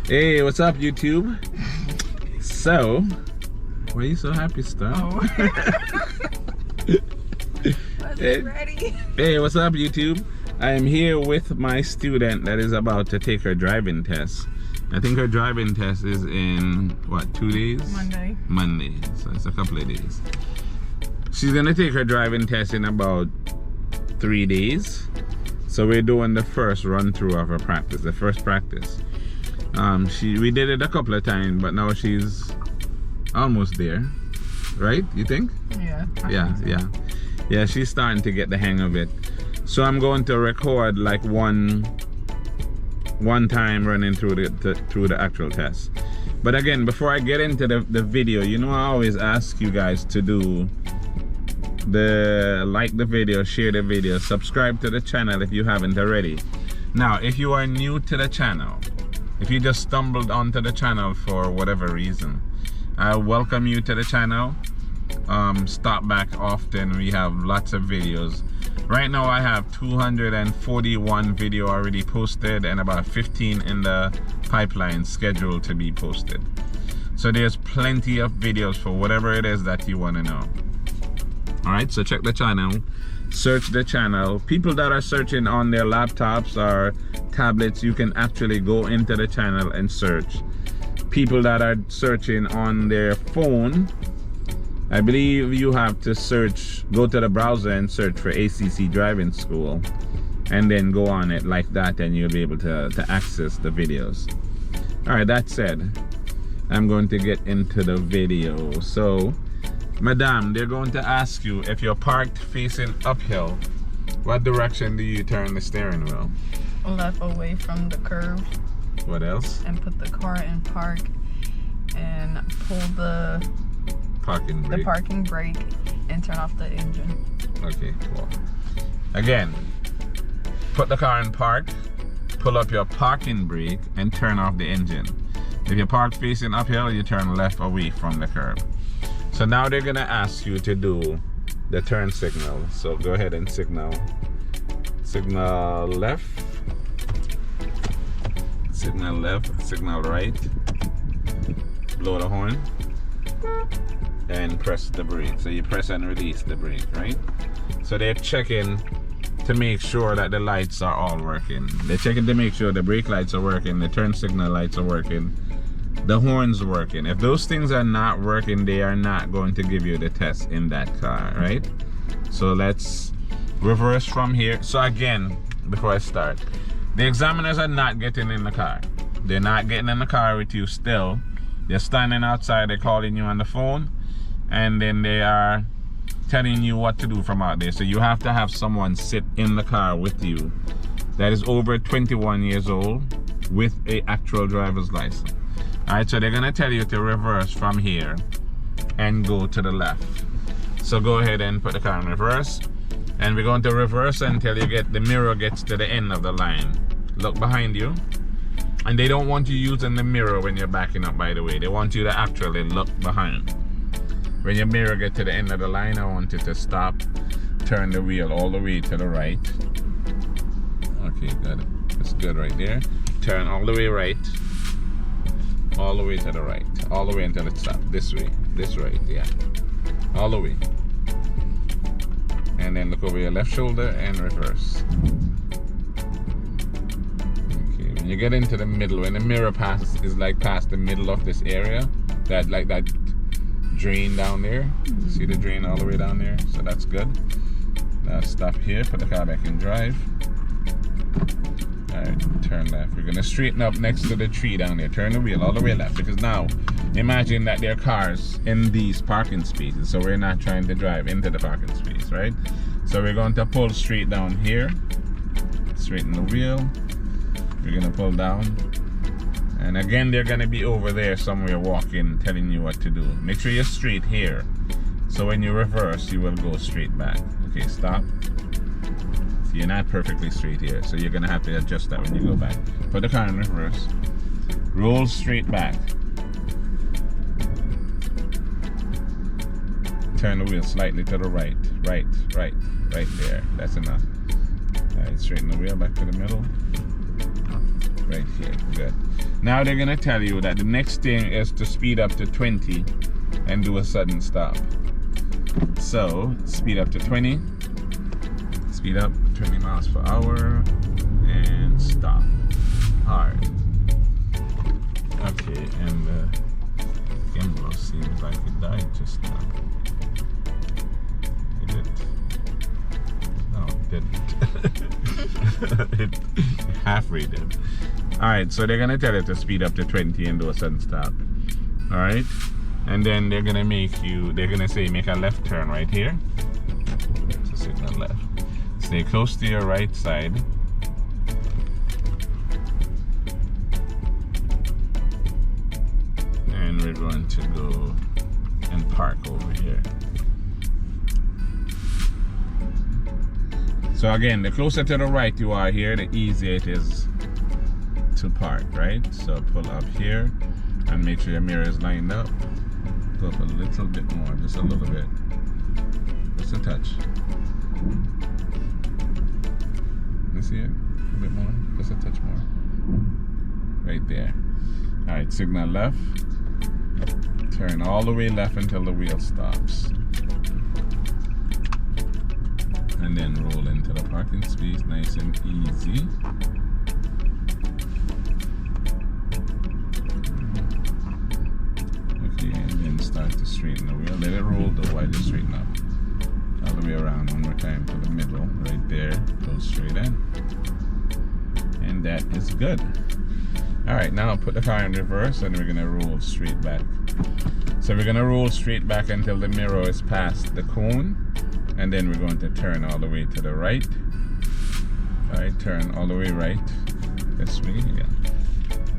Hey, what's up, YouTube? So, why are you so happy, Star? Oh. Wasn't ready. Hey, what's up, YouTube? I am here with my student that is about to take her driving test. I think her driving test is in, what, 2 days? Monday, so it's a couple of days. She's gonna take her driving test in about 3 days. So we're doing the first run through of her practice, the first practice. We did it a couple of times, but now she's almost there, right? You think? Yeah. Yeah, she's starting to get the hang of it. So I'm going to record like one time running through the actual test. But again, before I get into the video, you know, I always ask you guys to do like the video, share the video, subscribe to the channel if you haven't already. Now, if you are new to the channel, if you just stumbled onto the channel for whatever reason, I welcome you to the channel. Stop back often. We have lots of videos. Right now I have 241 video already posted and about 15 in the pipeline scheduled to be posted. So there's plenty of videos for whatever it is that you want to know. Alright, so check the channel, search the channel. People that are searching on their laptops or tablets, you can actually go into the channel and search. People that are searching on their phone, I believe you have to search, go to the browser and search for ACC Driving School and then go on it like that, and you'll be able to access the videos. Alright, that said, I'm going to get into the video. So, Madam, they're going to ask you, if you're parked facing uphill, what direction do you turn the steering wheel? Left away from the curve. What else? And put the car in park and pull the parking brake and turn off the engine. Okay, cool. Again, put the car in park, pull up your parking brake and turn off the engine. If you're parked facing uphill, you turn left away from the curb. So now they're gonna ask you to do the turn signal. So go ahead and signal left, signal right, blow the horn, and press the brake. So you press and release the brake, right? So they're checking to make sure that the lights are all working. They're checking to make sure the brake lights are working, the turn signal lights are working, the horn's working. If those things are not working, they are not going to give you the test in that car, right? So let's reverse from here. So again, before I start, the examiners are not getting in the car. They're not getting in the car with you still. They're standing outside, they're calling you on the phone, and then they are telling you what to do from out there. So you have to have someone sit in the car with you that is over 21 years old with an actual driver's license. Alright, so they're gonna tell you to reverse from here and go to the left. So go ahead and put the car in reverse, and we're going to reverse until the mirror gets to the end of the line. Look behind you, and they don't want you using the mirror when you're backing up, by the way. They want you to actually look behind. When your mirror gets to the end of the line, I want you to stop, turn the wheel all the way to the right. Okay, good. That's good right there. Turn all the way right. All the way to the right, all the way until it stops. This way, this right, yeah, all the way. And then look over your left shoulder and reverse. Okay, when you get into the middle, when the mirror is like past the middle of this area, that drain down there, see the drain all the way down there? So that's good. Now stop here, put the car back in drive. Alright, turn left. We're gonna straighten up next to the tree down there. Turn the wheel all the way left, because now imagine that there are cars in these parking spaces, so we're not trying to drive into the parking space, right? So we're going to pull straight down here, straighten the wheel. We're gonna pull down, and again they're gonna be over there somewhere walking, telling you what to do. Make sure you're straight here, so when you reverse you will go straight back. Okay, stop. You're not perfectly straight here, so you're gonna have to adjust that when you go back. Put the car in reverse. Roll straight back. Turn the wheel slightly to the right. Right there. That's enough. Alright, straighten the wheel back to the middle. Right here. Good. Now they're gonna tell you that the next thing is to speed up to 20 and do a sudden stop. So speed up to 20. Speed up 20 miles per hour and stop. Hard. Okay, and the gimbal seems like it died just now. It didn't. No, it didn't. It halfway did. Alright, so they're gonna tell you to speed up to 20 and do a sudden stop. Alright? And then they're gonna say make a left turn right here. It's a signal left. Stay close to your right side. And we're going to go and park over here. So again, the closer to the right you are here, the easier it is to park, right? So pull up here and make sure your mirror is lined up. Go up a little bit more, just a little bit. Just a touch. You see it? A bit more, just a touch more. Right there. Alright, signal left. Turn all the way left until the wheel stops. And then roll into the parking space nice and easy. Okay, and then start to straighten the wheel. Let it roll though while you straighten up. All the way around one more time to the middle. Right there. Go straight in. And that is good. Alright, now put the car in reverse and we're going to roll straight back. So we're going to roll straight back until the mirror is past the cone. And then we're going to turn all the way to the right. Alright, turn all the way right. This way, yeah.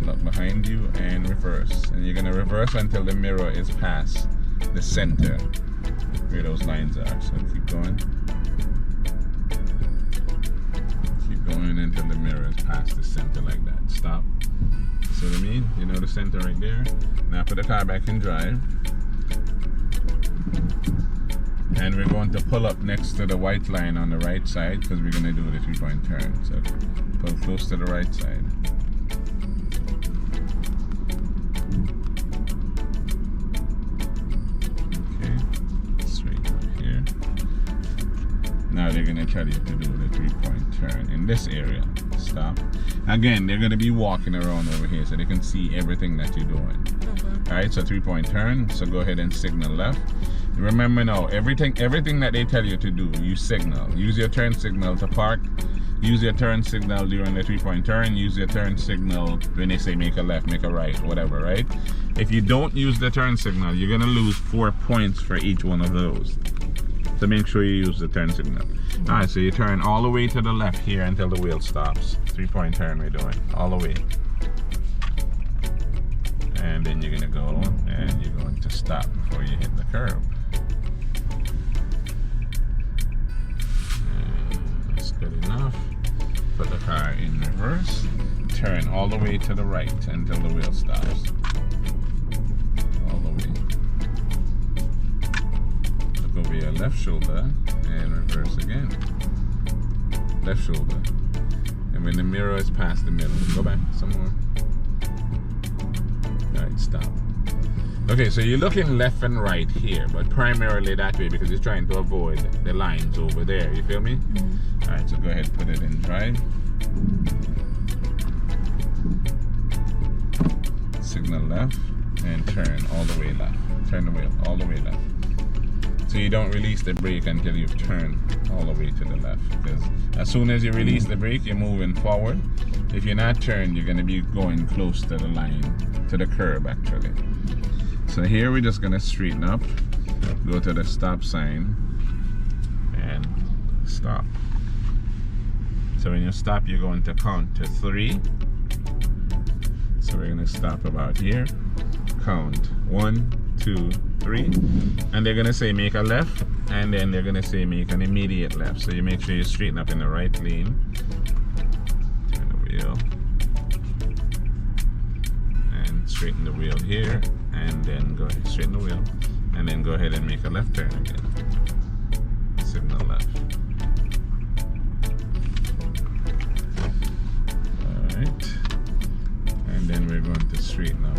Look behind you and reverse. And you're going to reverse until the mirror is past the center where those lines are. So keep going. Keep going until the mirror is past the center like that. Stop. See what I mean? You know the center right there? Now put the car back in drive. And we're going to pull up next to the white line on the right side because we're going to do the 3-point turn. So pull close to the right side. Okay, straight up here. Now they're going to tell you to do the 3-point turn in this area. Stop. Again, they're going to be walking around over here so they can see everything that you're doing. Okay. Alright, so 3-point turn. So go ahead and signal left. Remember now, everything that they tell you to do, you signal. Use your turn signal to park. Use your turn signal during the 3-point turn. Use your turn signal when they say make a left, make a right, whatever, right? If you don't use the turn signal, you're going to lose 4 points for each one of those. So make sure you use the turn signal. Alright, so you turn all the way to the left here until the wheel stops. 3-point turn we're doing, all the way. And then you're going to go and you're going to stop before you hit the curb. That's good enough. Put the car in reverse. Turn all the way to the right until the wheel stops. All the way. Look over your left shoulder and reverse again. Left shoulder. And when the mirror is past the middle, go back some more. Alright, stop. Okay, so you're looking left and right here, but primarily that way because you're trying to avoid the lines over there. You feel me? Mm-hmm. Alright, so go ahead and put it in drive. Signal left and turn all the way left. Turn the wheel all the way left. So you don't release the brake until you've turned all the way to the left. Because as soon as you release the brake, you're moving forward. If you're not turned, you're going to be going close to the line, to the curb actually. So here we're just going to straighten up, go to the stop sign, and stop. So when you stop, you're going to count to 3. So we're going to stop about here. Count 1, 2, 3. And they're going to say make a left, and then they're going to say make an immediate left. So you make sure you straighten up in the right lane. Turn the wheel. And straighten the wheel here. And then go ahead, straighten the wheel. And then go ahead and make a left turn again. Signal left. Alright. and then we're going to straighten up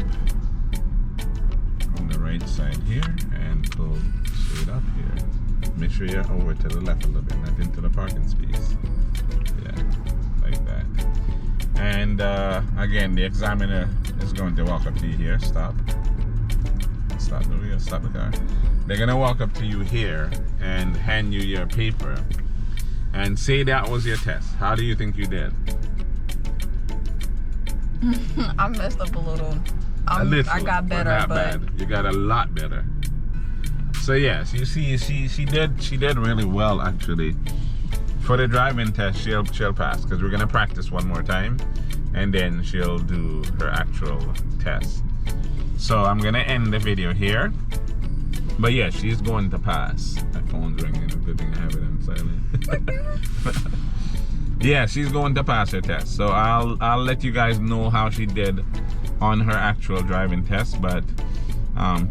on the right side here and pull straight up here. Make sure you're over to the left a little bit, not into the parking space. Yeah, like that. And again, the examiner is going to walk up to you here. Stop the wheel, stop the car. They're gonna walk up to you here and hand you your paper and say that was your test. How do you think you did? I messed up a little. I got better, not but bad. You got a lot better. So yes, you see, she did really well actually. For the driving test, she'll pass because we're gonna practice one more time, and then she'll do her actual test. So I'm gonna end the video here. But yeah, she's going to pass. My phone's ringing. Good thing I have it on silent. Yeah, she's going to pass her test. So I'll let you guys know how she did on her actual driving test. But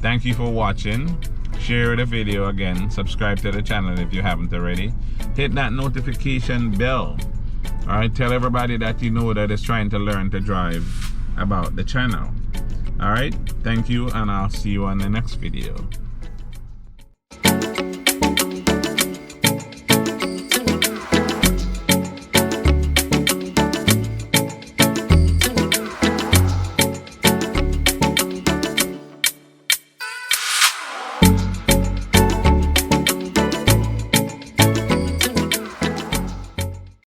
thank you for watching. Share the video again. Subscribe to the channel if you haven't already. Hit that notification bell. Alright, tell everybody that you know that is trying to learn to drive about the channel. Alright, thank you, and I'll see you on the next video.